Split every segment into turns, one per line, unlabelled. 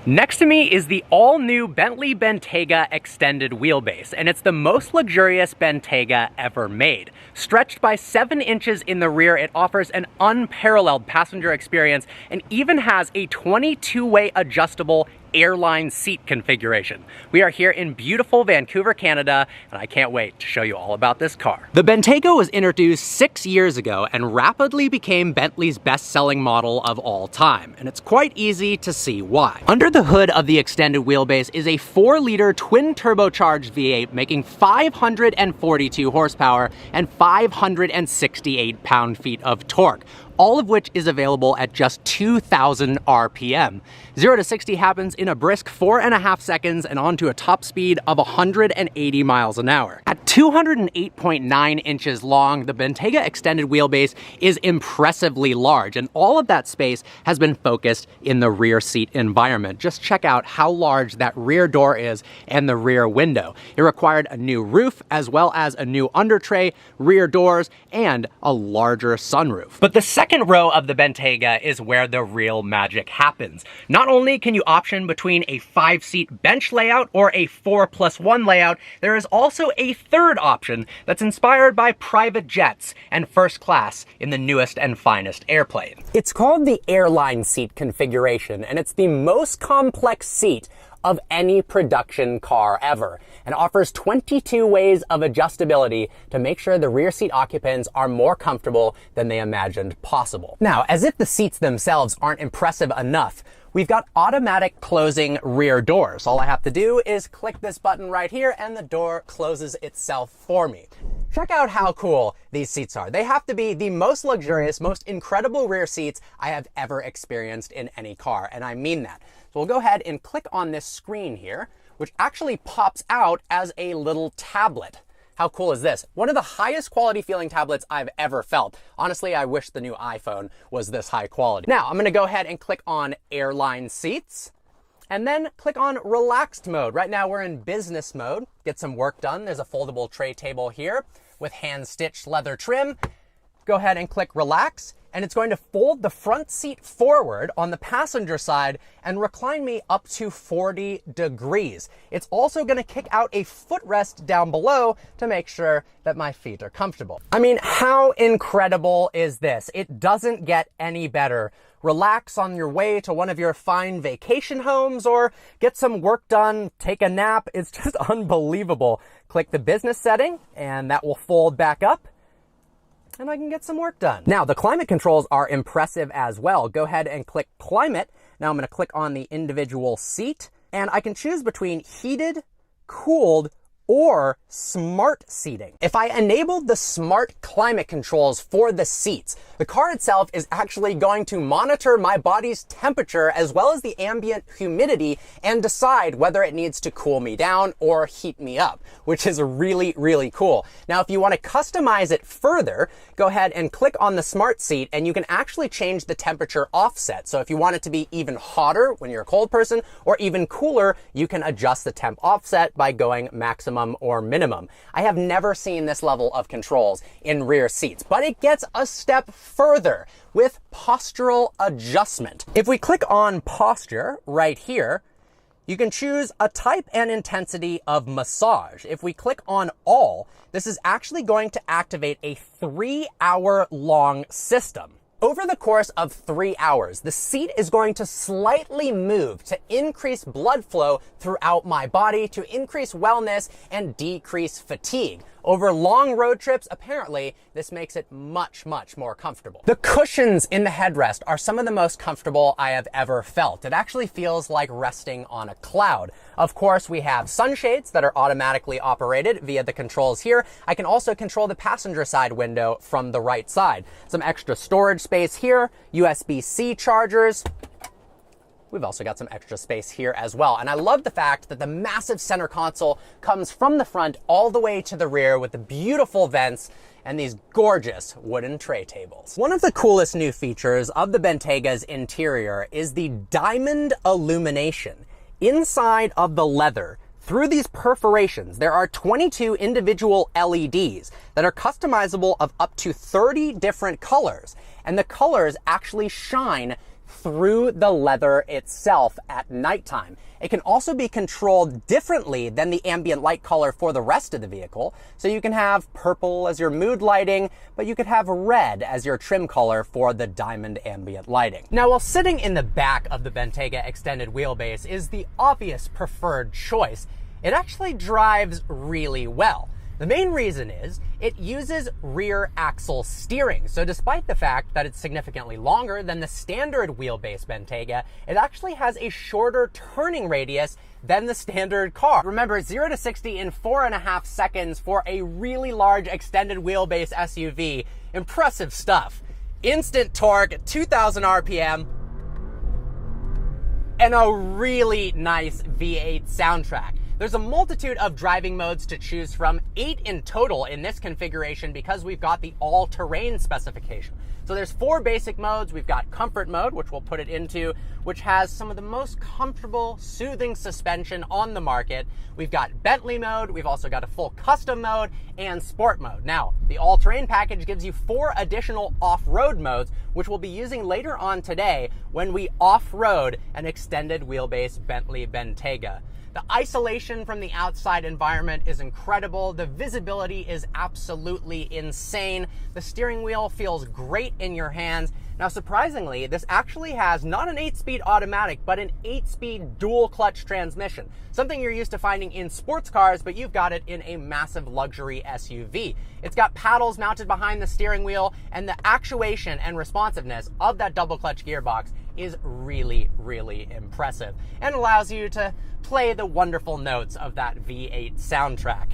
Next to me is the all-new Bentley Bentayga extended wheelbase, and it's the most luxurious Bentayga ever made. Stretched by 7 inches in the rear, it offers an unparalleled passenger experience and even has a 22-way adjustable airline seat configuration. We are here in beautiful Vancouver, Canada, and I can't wait to show you all about this car. The Bentayga was introduced 6 years ago and rapidly became Bentley's best-selling model of all time, and it's quite easy to see why. Under the hood of the extended wheelbase is a 4-liter twin-turbocharged V8 making 542 horsepower and 568 pound-feet of torque, all of which is available at just 2,000 RPM. 0 to 60 happens in a brisk 4.5 seconds and onto a top speed of 180 miles an hour. At 208.9 inches long, the Bentayga extended wheelbase is impressively large, and all of that space has been focused in the rear seat environment. Just check out how large that rear door is and the rear window. It required a new roof, as well as a new under tray, rear doors, and a larger sunroof. But the second row of the Bentayga is where the real magic happens. Not only can you option between a 5-seat bench layout or a 4+1 layout, there is also a third option that's inspired by private jets and first class in the newest and finest airplane. It's called the airline seat configuration, and it's the most complex seat of any production car ever, and offers 22 ways of adjustability to make sure the rear seat occupants are more comfortable than they imagined possible. Now, as if the seats themselves aren't impressive enough, we've got automatic closing rear doors. All I have to do is click this button right here and the door closes itself for me. Check out how cool these seats are. They have to be the most luxurious, most incredible rear seats I have ever experienced in any car, and I mean that. So we'll go ahead and click on this screen here, which actually pops out as a little tablet. How cool is this? One of the highest quality feeling tablets I've ever felt. Honestly, I wish the new iPhone was this high quality. Now, I'm gonna go ahead and click on airline seats, and then click on relaxed mode. Right now we're in business mode. Get some work done. There's a foldable tray table here with hand-stitched leather trim. Go ahead and click relax, and it's going to fold the front seat forward on the passenger side and recline me up to 40 degrees. It's also going to kick out a footrest down below to make sure that my feet are comfortable. I mean, how incredible is this? It doesn't get any better. Relax on your way to one of your fine vacation homes or get some work done, take a nap. It's just unbelievable. Click the business setting and that will fold back up, and I can get some work done. Now, the climate controls are impressive as well. Go ahead and click climate. Now I'm going to click on the individual seat, and I can choose between heated, cooled, or smart seating. If I enabled the smart climate controls for the seats, the car itself is actually going to monitor my body's temperature as well as the ambient humidity and decide whether it needs to cool me down or heat me up, which is really, really cool. Now, if you want to customize it further, go ahead and click on the smart seat and you can actually change the temperature offset. So if you want it to be even hotter when you're a cold person or even cooler, you can adjust the temp offset by going maximum or minimum. I have never seen this level of controls in rear seats, but it gets a step further with postural adjustment. If we click on posture right here, you can choose a type and intensity of massage. If we click on all, this is actually going to activate a 3-hour-long system. Over the course of 3 hours, the seat is going to slightly move to increase blood flow throughout my body, to increase wellness and decrease fatigue. Over long road trips, apparently, this makes it much, much more comfortable. The cushions in the headrest are some of the most comfortable I have ever felt. It actually feels like resting on a cloud. Of course, we have sunshades that are automatically operated via the controls here. I can also control the passenger side window from the right side. Some extra storage space here, USB-C chargers. We've also got some extra space here as well. And I love the fact that the massive center console comes from the front all the way to the rear with the beautiful vents and these gorgeous wooden tray tables. One of the coolest new features of the Bentayga's interior is the diamond illumination. Inside of the leather, through these perforations, there are 22 individual LEDs that are customizable of up to 30 different colors. And the colors actually shine through the leather itself at nighttime. It can also be controlled differently than the ambient light color for the rest of the vehicle. So you can have purple as your mood lighting, but you could have red as your trim color for the diamond ambient lighting. Now, while sitting in the back of the Bentayga extended wheelbase is the obvious preferred choice, it actually drives really well. The main reason is it uses rear axle steering. So despite the fact that it's significantly longer than the standard wheelbase Bentayga, it actually has a shorter turning radius than the standard car. Remember, 0 to 60 in 4.5 seconds for a really large extended wheelbase SUV. Impressive stuff. Instant torque, 2,000 RPM, and a really nice V8 soundtrack. There's a multitude of driving modes to choose from, 8 in total in this configuration because we've got the all-terrain specification. So there's 4 basic modes. We've got comfort mode, which we'll put it into, which has some of the most comfortable, soothing suspension on the market. We've got Bentley mode. We've also got a full custom mode and sport mode. Now, the all-terrain package gives you 4 additional off-road modes, which we'll be using later on today when we off-road an extended wheelbase Bentley Bentayga. The isolation from the outside environment is incredible. The visibility is absolutely insane. The steering wheel feels great in your hands. Now, surprisingly, this actually has not an 8-speed automatic, but an 8-speed dual clutch transmission, something you're used to finding in sports cars, but you've got it in a massive luxury SUV. It's got paddles mounted behind the steering wheel, and the actuation and responsiveness of that double clutch gearbox is really, really impressive and allows you to play the wonderful notes of that V8 soundtrack.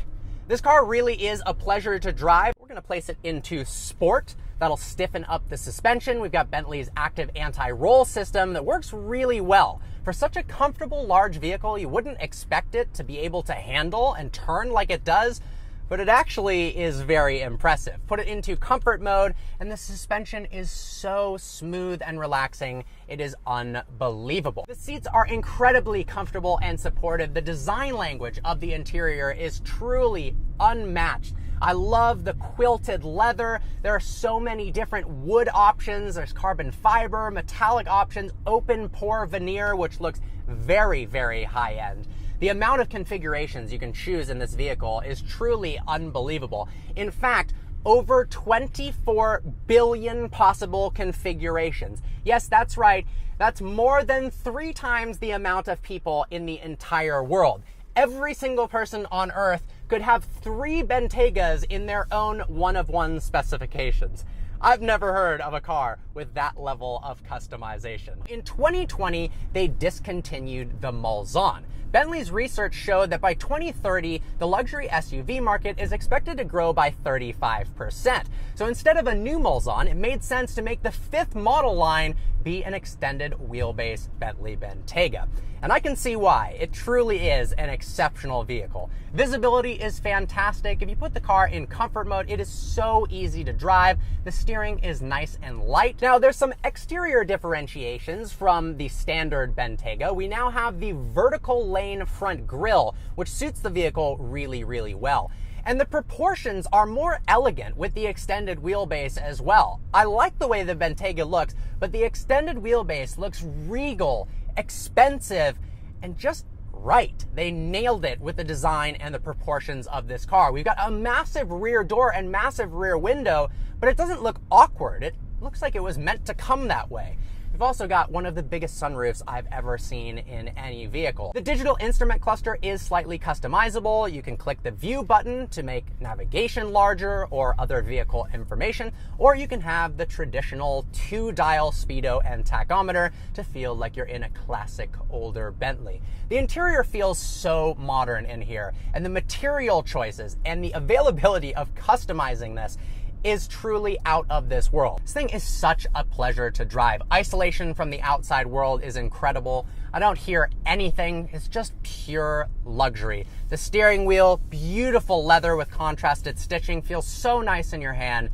This car really is a pleasure to drive. We're gonna place it into sport. That'll stiffen up the suspension. We've got Bentley's active anti-roll system that works really well. For such a comfortable large vehicle, you wouldn't expect it to be able to handle and turn like it does, but it actually is very impressive. Put it into comfort mode, and the suspension is so smooth and relaxing, it is unbelievable. The seats are incredibly comfortable and supportive. The design language of the interior is truly unmatched. I love the quilted leather. There are so many different wood options. There's carbon fiber, metallic options, open pore veneer, which looks very, very high end. The amount of configurations you can choose in this vehicle is truly unbelievable. In fact, over 24 billion possible configurations. Yes, that's right. That's more than 3 times the amount of people in the entire world. Every single person on Earth could have 3 Bentaygas in their own one-of-one specifications. I've never heard of a car with that level of customization. In 2020, they discontinued the Malzahn. Bentley's research showed that by 2030, the luxury SUV market is expected to grow by 35%. So instead of a new Malzahn, it made sense to make the 5th model line be an extended wheelbase Bentley Bentayga. And I can see why. It truly is an exceptional vehicle. Visibility is fantastic. If you put the car in comfort mode, it is so easy to drive. The steering is nice and light. Now, there's some exterior differentiations from the standard Bentayga. We now have the vertical lane front grille, which suits the vehicle really, really well. And the proportions are more elegant with the extended wheelbase as well. I like the way the Bentayga looks, but the extended wheelbase looks regal, expensive, and just right. They nailed it with the design and the proportions of this car. We've got a massive rear door and massive rear window, but it doesn't look awkward. It looks like it was meant to come that way. We've also got one of the biggest sunroofs I've ever seen in any vehicle. The digital instrument cluster is slightly customizable. You can click the view button to make navigation larger or other vehicle information, or you can have the traditional 2-dial speedo and tachometer to feel like you're in a classic older Bentley. The interior feels so modern in here, and the material choices and the availability of customizing this is truly out of this world. This thing is such a pleasure to drive. Isolation from the outside world is incredible. I don't hear anything. It's just pure luxury. The steering wheel, beautiful leather with contrasted stitching, feels so nice in your hand.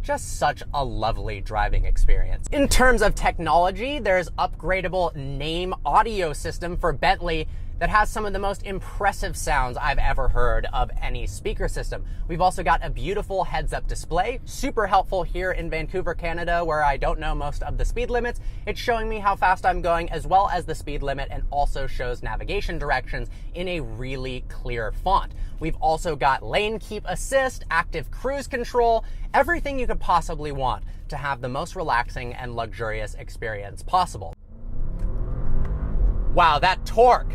Just such a lovely driving experience. In terms of technology, there's upgradable name audio system for Bentley that has some of the most impressive sounds I've ever heard of any speaker system. We've also got a beautiful heads-up display, super helpful here in Vancouver, Canada, where I don't know most of the speed limits. It's showing me how fast I'm going as well as the speed limit, and also shows navigation directions in a really clear font. We've also got lane keep assist, active cruise control, everything you could possibly want to have the most relaxing and luxurious experience possible. Wow, that torque!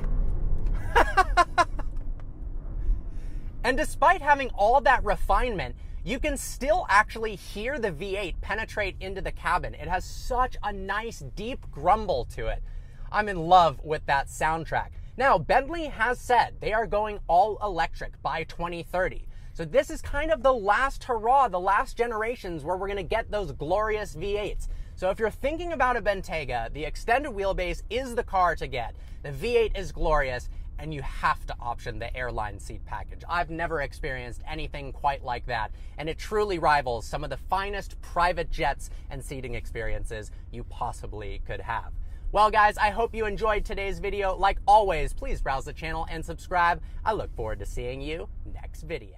And despite having all that refinement, you can still actually hear the V8 penetrate into the cabin. It has such a nice deep grumble to it. I'm in love with that soundtrack. Now, Bentley has said they are going all electric by 2030. So this is kind of the last hurrah, the last generations where we're gonna get those glorious V8s. So if you're thinking about a Bentayga, the extended wheelbase is the car to get. The V8 is glorious, and you have to option the airline seat package. I've never experienced anything quite like that, and it truly rivals some of the finest private jets and seating experiences you possibly could have. Well, guys, I hope you enjoyed today's video. Like always, please browse the channel and subscribe. I look forward to seeing you next video.